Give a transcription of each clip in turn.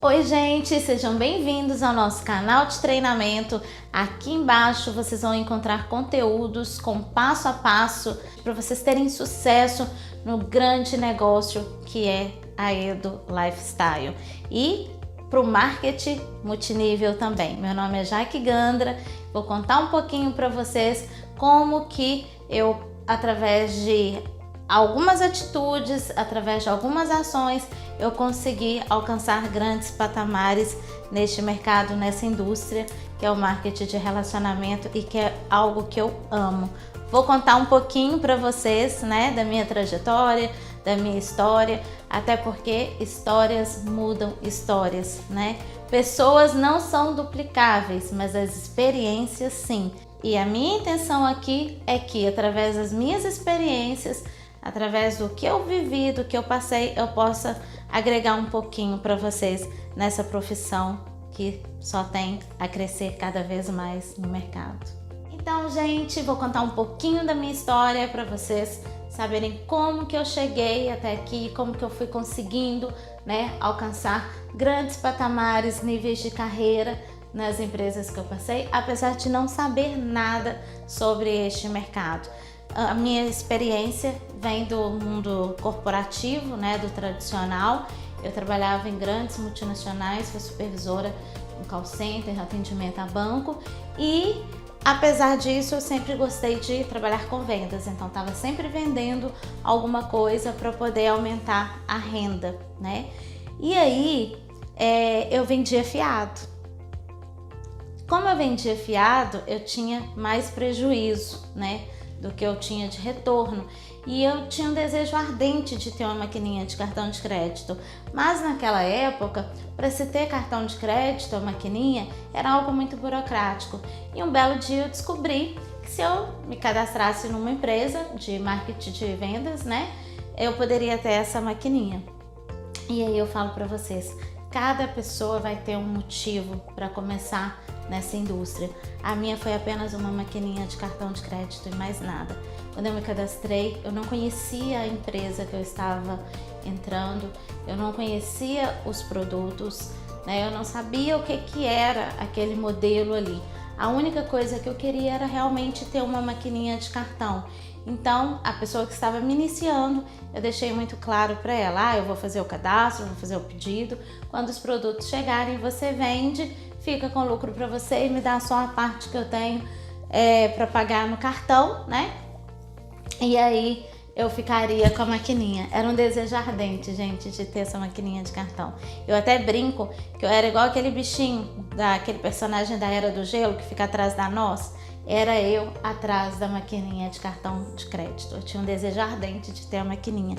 Oi gente, sejam bem-vindos ao nosso canal de treinamento. Aqui embaixo vocês vão encontrar conteúdos com passo a passo para vocês terem sucesso no grande negócio que é a Edu Lifestyle e para o marketing multinível também. Meu nome é Jaque Gandra, vou contar um pouquinho para vocês como que eu, através de algumas atitudes, através de algumas ações, eu consegui alcançar grandes patamares neste mercado, nessa indústria que é o marketing de relacionamento e que é algo que eu amo. Vou contar um pouquinho para vocês, né, da minha trajetória, da minha história, até porque histórias mudam histórias, né? Pessoas não são duplicáveis, mas as experiências sim. E a minha intenção aqui é que, através das minhas experiências, através do que eu vivi, do que eu passei, eu possa agregar um pouquinho para vocês nessa profissão que só tem a crescer cada vez mais no mercado. Então, gente, vou contar um pouquinho da minha história para vocês saberem como que eu cheguei até aqui, como que eu fui conseguindo, né, alcançar grandes patamares, níveis de carreira nas empresas que eu passei, apesar de não saber nada sobre este mercado. A minha experiência vem do mundo corporativo, né, do tradicional. Eu trabalhava em grandes multinacionais, fui supervisora em call center, atendimento a banco e, apesar disso, eu sempre gostei de trabalhar com vendas, então estava sempre vendendo alguma coisa para poder aumentar a renda, né? E aí eu vendia fiado. Como eu vendia fiado, eu tinha mais prejuízo, né, do que eu tinha de retorno. E eu tinha um desejo ardente de ter uma maquininha de cartão de crédito. Mas naquela época, para se ter cartão de crédito, a maquininha, era algo muito burocrático. E um belo dia eu descobri que se eu me cadastrasse numa empresa de marketing de vendas, né, eu poderia ter essa maquininha. E aí eu falo para vocês, cada pessoa vai ter um motivo para começar nessa indústria. A minha foi apenas uma maquininha de cartão de crédito e mais nada. Quando eu me cadastrei, eu não conhecia a empresa que eu estava entrando, eu não conhecia os produtos, né? Eu não sabia o que era aquele modelo ali. A única coisa que eu queria era realmente ter uma maquininha de cartão. Então, a pessoa que estava me iniciando, eu deixei muito claro para ela, eu vou fazer o cadastro, vou fazer o pedido, quando os produtos chegarem você vende, fica com lucro para você e me dá só a parte que eu tenho para pagar no cartão, né? E aí eu ficaria com a maquininha. Era um desejo ardente, gente, de ter essa maquininha de cartão. Eu até brinco que eu era igual aquele bichinho, daquele personagem da Era do Gelo que fica atrás da noz. Era eu atrás da maquininha de cartão de crédito. Eu tinha um desejo ardente de ter a maquininha.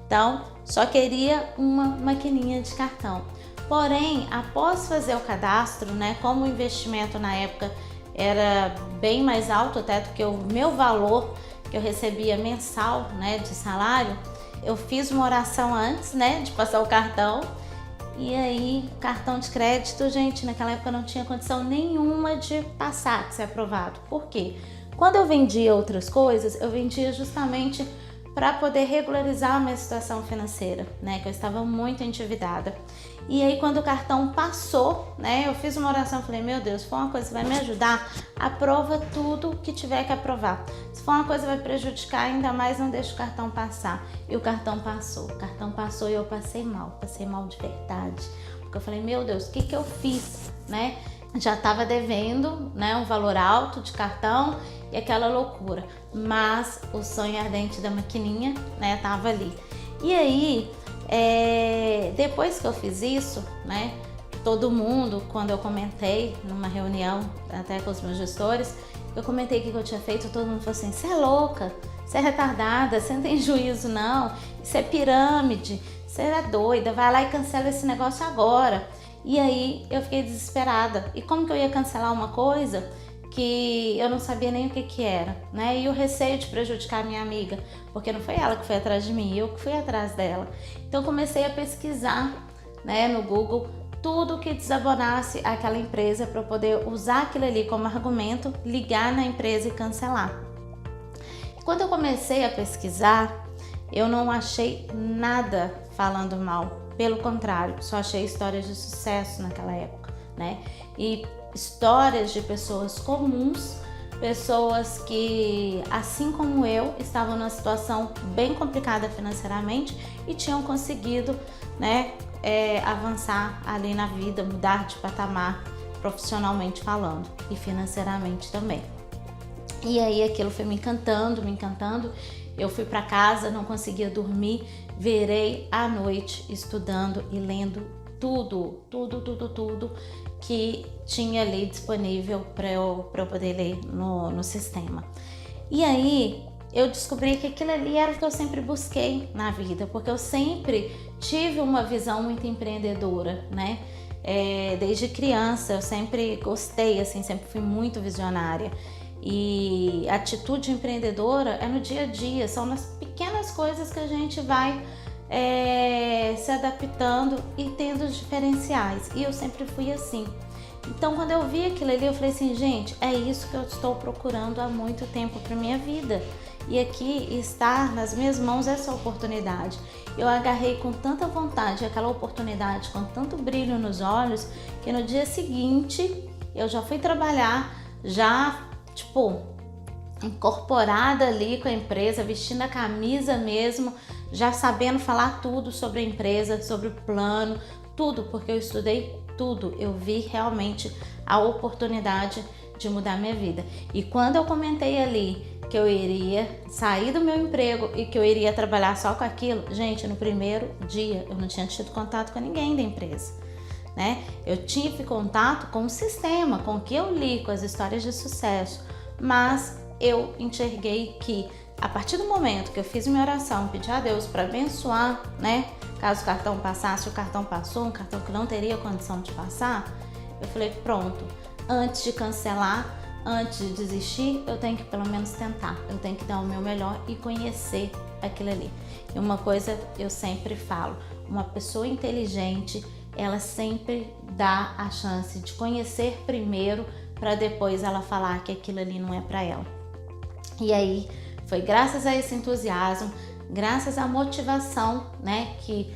Então, só queria uma maquininha de cartão. Porém, após fazer o cadastro, né, como o investimento na época era bem mais alto até do que o meu valor que eu recebia mensal, né, de salário, eu fiz uma oração antes, né, de passar o cartão. E aí, cartão de crédito, gente, naquela época não tinha condição nenhuma de passar, de ser aprovado. Por quê? Quando eu vendia outras coisas, eu vendia justamente para poder regularizar a minha situação financeira, né, que eu estava muito endividada. E aí, quando o cartão passou, né, eu fiz uma oração, falei, meu Deus, se for uma coisa que vai me ajudar, aprova tudo que tiver que aprovar. Se for uma coisa que vai prejudicar, ainda mais não deixa o cartão passar. E o cartão passou e eu passei mal de verdade. Porque eu falei, meu Deus, o que eu fiz, né? Já estava devendo, né, um valor alto de cartão e aquela loucura. Mas o sonho ardente da maquininha, né, tava ali. E aí, depois que eu fiz isso, né, todo mundo, quando eu comentei numa reunião até com os meus gestores, eu comentei o que eu tinha feito, todo mundo falou assim, você é louca, você é retardada, você não tem juízo não, isso é pirâmide, você é doida, vai lá e cancela esse negócio agora. E aí eu fiquei desesperada. E como que eu ia cancelar uma coisa que eu não sabia nem o que era, né? E o receio de prejudicar a minha amiga, porque não foi ela que foi atrás de mim, eu que fui atrás dela. Então comecei a pesquisar, né, no Google tudo que desabonasse aquela empresa para eu poder usar aquilo ali como argumento, ligar na empresa e cancelar. Quando eu comecei a pesquisar, eu não achei nada falando mal pelo contrário, só achei histórias de sucesso naquela época, né? E histórias de pessoas comuns, pessoas que, assim como eu, estavam numa situação bem complicada financeiramente e tinham conseguido, né, avançar ali na vida, mudar de patamar profissionalmente falando e financeiramente também. E aí aquilo foi me encantando, me encantando. Eu fui para casa, não conseguia dormir, virei à noite estudando e lendo tudo que tinha ali disponível para eu poder ler no sistema. E aí eu descobri que aquilo ali era o que eu sempre busquei na vida, porque eu sempre tive uma visão muito empreendedora, né? Desde criança eu sempre gostei, assim, sempre fui muito visionária. E a atitude empreendedora é no dia a dia, são nas pequenas coisas que a gente vai se adaptando e tendo os diferenciais. E eu sempre fui assim. Então, quando eu vi aquilo ali, eu falei assim, gente, é isso que eu estou procurando há muito tempo para minha vida. E aqui está nas minhas mãos essa oportunidade. Eu agarrei com tanta vontade aquela oportunidade, com tanto brilho nos olhos, que no dia seguinte eu já fui trabalhar, já incorporada ali com a empresa, vestindo a camisa mesmo, já sabendo falar tudo sobre a empresa, sobre o plano, tudo, porque eu estudei tudo, eu vi realmente a oportunidade de mudar minha vida. E quando eu comentei ali que eu iria sair do meu emprego e que eu iria trabalhar só com aquilo, gente, no primeiro dia eu não tinha tido contato com ninguém da empresa, né? Eu tive contato com o sistema, com o que eu li, com as histórias de sucesso, mas eu enxerguei que a partir do momento que eu fiz minha oração, pedi a Deus para abençoar, né? Caso o cartão passasse, o cartão passou, um cartão que não teria condição de passar, eu falei, pronto, antes de cancelar, antes de desistir, eu tenho que pelo menos tentar, eu tenho que dar o meu melhor e conhecer aquilo ali. E uma coisa eu sempre falo, uma pessoa inteligente, ela sempre dá a chance de conhecer primeiro para depois ela falar que aquilo ali não é para ela. E aí foi graças a esse entusiasmo, graças à motivação, né, que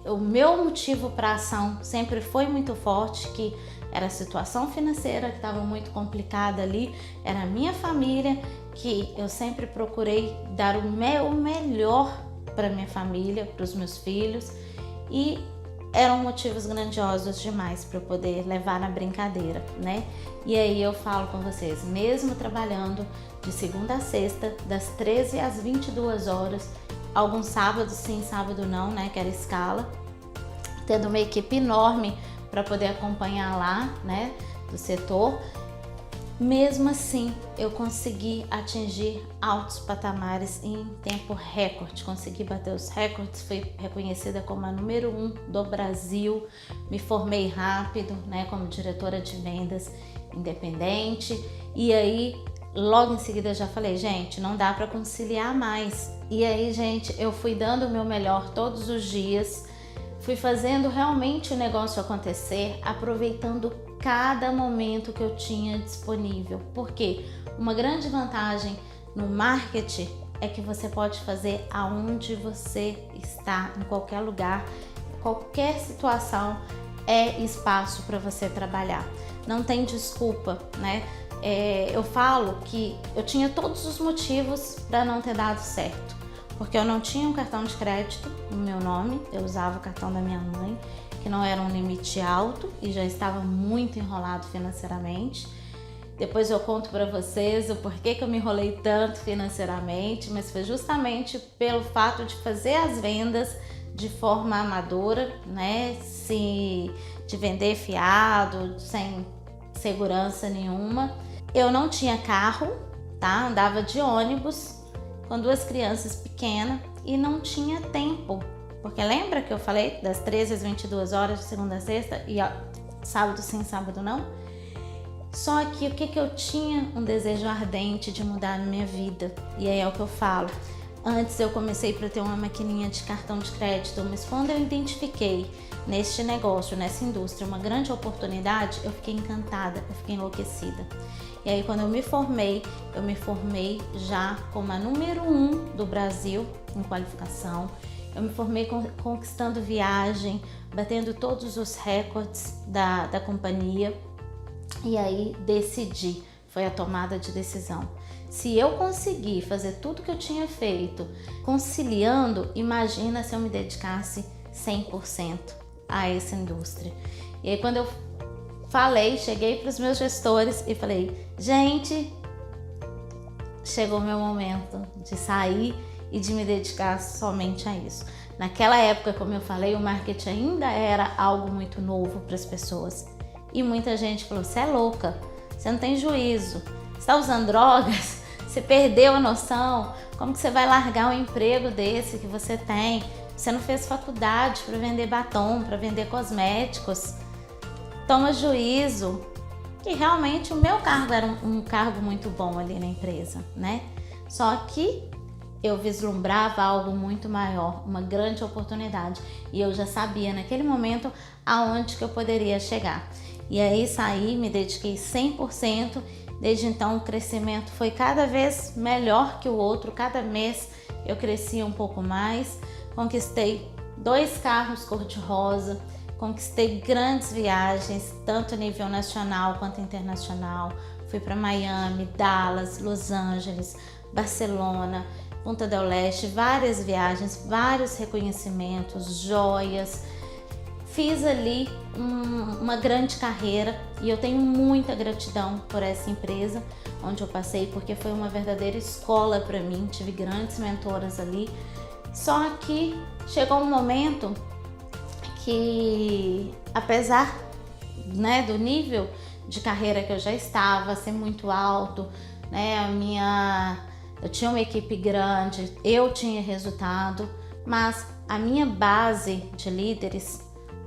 o meu motivo para ação sempre foi muito forte, que era a situação financeira que estava muito complicada ali, era a minha família, que eu sempre procurei dar o meu melhor para minha família, para os meus filhos, e eram motivos grandiosos demais para eu poder levar na brincadeira, né? E aí eu falo com vocês, mesmo trabalhando de segunda a sexta, das 13 às 22 horas, alguns sábados sim, sábado não, né? Que era escala, tendo uma equipe enorme para poder acompanhar lá, né? Do setor. Mesmo assim, eu consegui atingir altos patamares em tempo recorde, consegui bater os recordes, fui reconhecida como a número 1 do Brasil, me formei rápido, né, como diretora de vendas independente, e aí logo em seguida eu já falei, gente, não dá para conciliar mais. E aí, gente, eu fui dando o meu melhor todos os dias, fui fazendo realmente o negócio acontecer, aproveitando cada momento que eu tinha disponível. Porque uma grande vantagem no marketing é que você pode fazer aonde você está, em qualquer lugar, qualquer situação é espaço para você trabalhar. Não tem desculpa, né? Eu falo que eu tinha todos os motivos para não ter dado certo. Porque eu não tinha um cartão de crédito no meu nome, eu usava o cartão da minha mãe, que não era um limite alto e já estava muito enrolado financeiramente. Depois eu conto para vocês o porquê que eu me enrolei tanto financeiramente, mas foi justamente pelo fato de fazer as vendas de forma amadora, né? De vender fiado, sem segurança nenhuma. Eu não tinha carro, tá? Andava de ônibus com 2 crianças pequenas e não tinha tempo. Porque lembra que eu falei das 13 às 22 horas de segunda a sexta e sábado sim, sábado não? Só que o que eu tinha? Um desejo ardente de mudar a minha vida. E aí é o que eu falo. Antes eu comecei para ter uma maquininha de cartão de crédito, mas quando eu identifiquei neste negócio, nessa indústria, uma grande oportunidade, eu fiquei encantada, eu fiquei enlouquecida. E aí quando eu me formei já como a número 1 do Brasil em qualificação. eu me formei conquistando viagem, batendo todos os recordes da companhia. E aí decidi, foi a tomada de decisão. Se eu conseguir fazer tudo que eu tinha feito, conciliando, imagina se eu me dedicasse 100% a essa indústria. E aí quando eu cheguei para os meus gestores e falei, gente, chegou o meu momento de sair e de me dedicar somente a isso. Naquela época, como eu falei, o marketing ainda era algo muito novo para as pessoas. E muita gente falou, você é louca, você não tem juízo, você está usando drogas, você perdeu a noção, como que você vai largar um emprego desse que você tem? Você não fez faculdade para vender batom, para vender cosméticos, toma juízo. Que realmente o meu cargo era um cargo muito bom ali na empresa, né? Só que eu vislumbrava algo muito maior, uma grande oportunidade, e eu já sabia naquele momento aonde que eu poderia chegar. E aí saí, me dediquei 100%, desde então o crescimento foi cada vez melhor que o outro, cada mês eu crescia um pouco mais, conquistei 2 carros cor-de-rosa, conquistei grandes viagens, tanto a nível nacional quanto internacional, fui para Miami, Dallas, Los Angeles, Barcelona, Punta del Este, várias viagens, vários reconhecimentos, joias. Fiz ali uma grande carreira e eu tenho muita gratidão por essa empresa onde eu passei, porque foi uma verdadeira escola para mim, tive grandes mentoras ali. Só que chegou um momento que, apesar, né, do nível de carreira que eu já estava, ser muito alto, né, eu tinha uma equipe grande, eu tinha resultado, mas a minha base de líderes,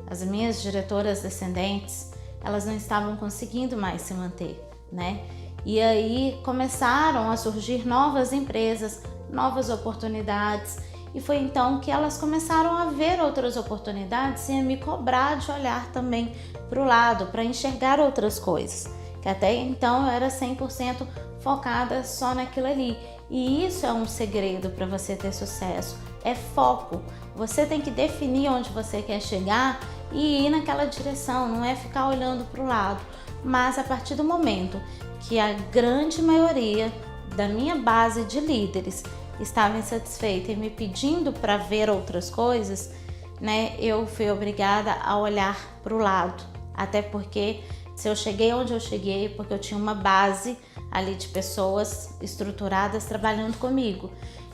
as minhas diretoras descendentes, elas não estavam conseguindo mais se manter, né? E aí começaram a surgir novas empresas, novas oportunidades, e foi então que elas começaram a ver outras oportunidades e a me cobrar de olhar também para o lado, para enxergar outras coisas, que até então eu era 100% focada só naquilo ali. E isso é um segredo para você ter sucesso, é foco. Você tem que definir onde você quer chegar e ir naquela direção, não é ficar olhando para o lado. Mas a partir do momento que a grande maioria da minha base de líderes estava insatisfeita e me pedindo para ver outras coisas, né, eu fui obrigada a olhar para o lado. Até porque se eu cheguei onde eu cheguei, porque eu tinha uma base ali de pessoas estruturadas trabalhando comigo.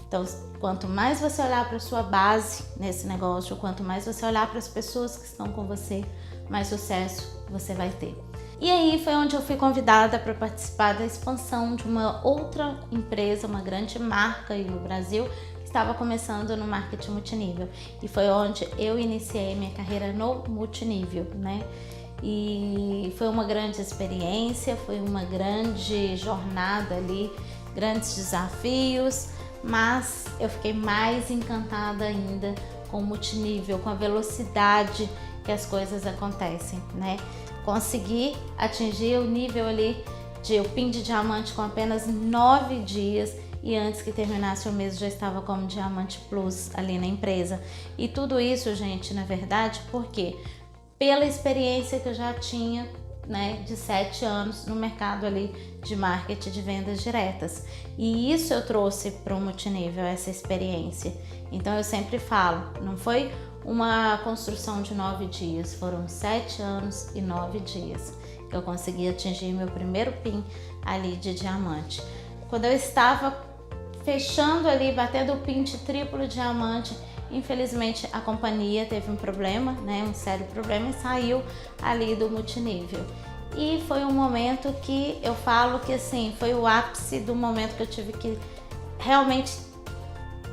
Então, quanto mais você olhar para a sua base nesse negócio, quanto mais você olhar para as pessoas que estão com você, mais sucesso você vai ter. E aí foi onde eu fui convidada para participar da expansão de uma outra empresa, uma grande marca aí no Brasil, que estava começando no marketing multinível. E foi onde eu iniciei minha carreira no multinível, né? E foi uma grande experiência, foi uma grande jornada ali, grandes desafios, mas eu fiquei mais encantada ainda com o multinível, com a velocidade que as coisas acontecem, né? Consegui atingir o nível ali de o PIN de diamante com apenas 9 dias e antes que terminasse o mês já estava como Diamante Plus ali na empresa. E tudo isso, gente, na verdade, por quê? Pela experiência que eu já tinha, né, de 7 anos no mercado ali de marketing de vendas diretas. E isso eu trouxe para o multinível, essa experiência. Então eu sempre falo, não foi uma construção de 9 dias, foram 7 anos e 9 dias que eu consegui atingir meu primeiro PIN ali de diamante. Quando eu estava fechando ali, batendo o PIN de triplo diamante, infelizmente a companhia teve um problema, né, um sério problema, e saiu ali do multinível. E foi um momento que eu falo que assim, foi o ápice do momento que eu tive que realmente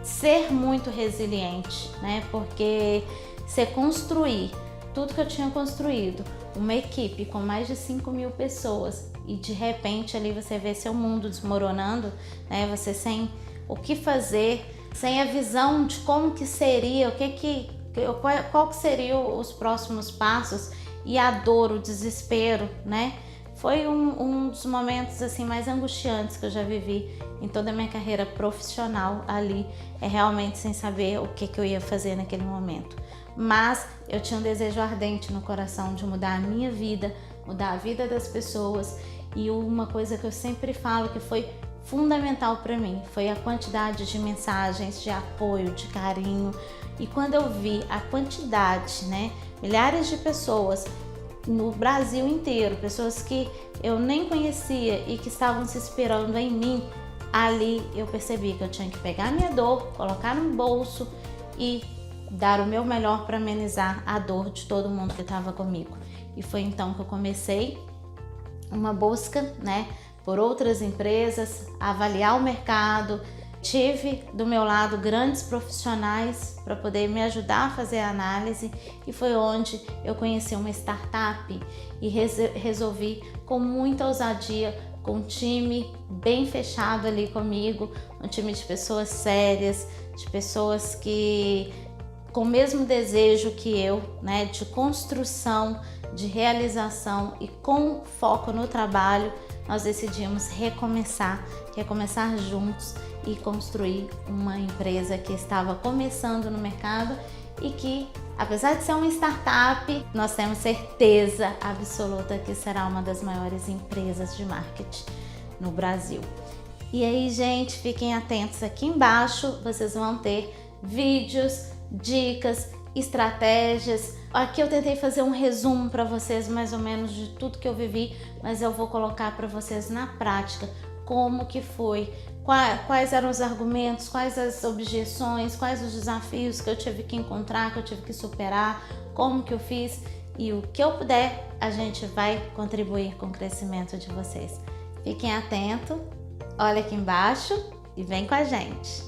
ser muito resiliente, né, porque você construir tudo que eu tinha construído, uma equipe com mais de 5.000 pessoas e de repente ali você vê seu mundo desmoronando, né, você sem o que fazer, sem a visão de como que seria, qual que seriam os próximos passos e a dor, o desespero, né? foi um dos momentos assim mais angustiantes que eu já vivi em toda a minha carreira profissional ali, realmente sem saber o que eu ia fazer naquele momento. Mas eu tinha um desejo ardente no coração de mudar a minha vida, mudar a vida das pessoas, e uma coisa que eu sempre falo que foi fundamental para mim foi a quantidade de mensagens de apoio, de carinho. E quando eu vi a quantidade, né, milhares de pessoas no Brasil inteiro, pessoas que eu nem conhecia e que estavam se inspirando em mim, ali eu percebi que eu tinha que pegar minha dor, colocar no bolso e dar o meu melhor para amenizar a dor de todo mundo que estava comigo. E foi então que eu comecei uma busca, né, por outras empresas, avaliar o mercado. Tive do meu lado grandes profissionais para poder me ajudar a fazer a análise, e foi onde eu conheci uma startup e resolvi com muita ousadia, com um time bem fechado ali comigo, um time de pessoas sérias, de pessoas que com o mesmo desejo que eu, né, de construção, de realização e com foco no trabalho. Nós decidimos recomeçar juntos e construir uma empresa que estava começando no mercado e que, apesar de ser uma startup, nós temos certeza absoluta que será uma das maiores empresas de marketing no Brasil. E aí, gente, fiquem atentos, aqui embaixo vocês vão ter vídeos, dicas, estratégias. Aqui eu tentei fazer um resumo para vocês mais ou menos de tudo que eu vivi, mas eu vou colocar para vocês na prática como que foi, quais eram os argumentos, quais as objeções, quais os desafios que eu tive que encontrar, que eu tive que superar, como que eu fiz, e o que eu puder a gente vai contribuir com o crescimento de vocês. Fiquem atentos, olha aqui embaixo e vem com a gente.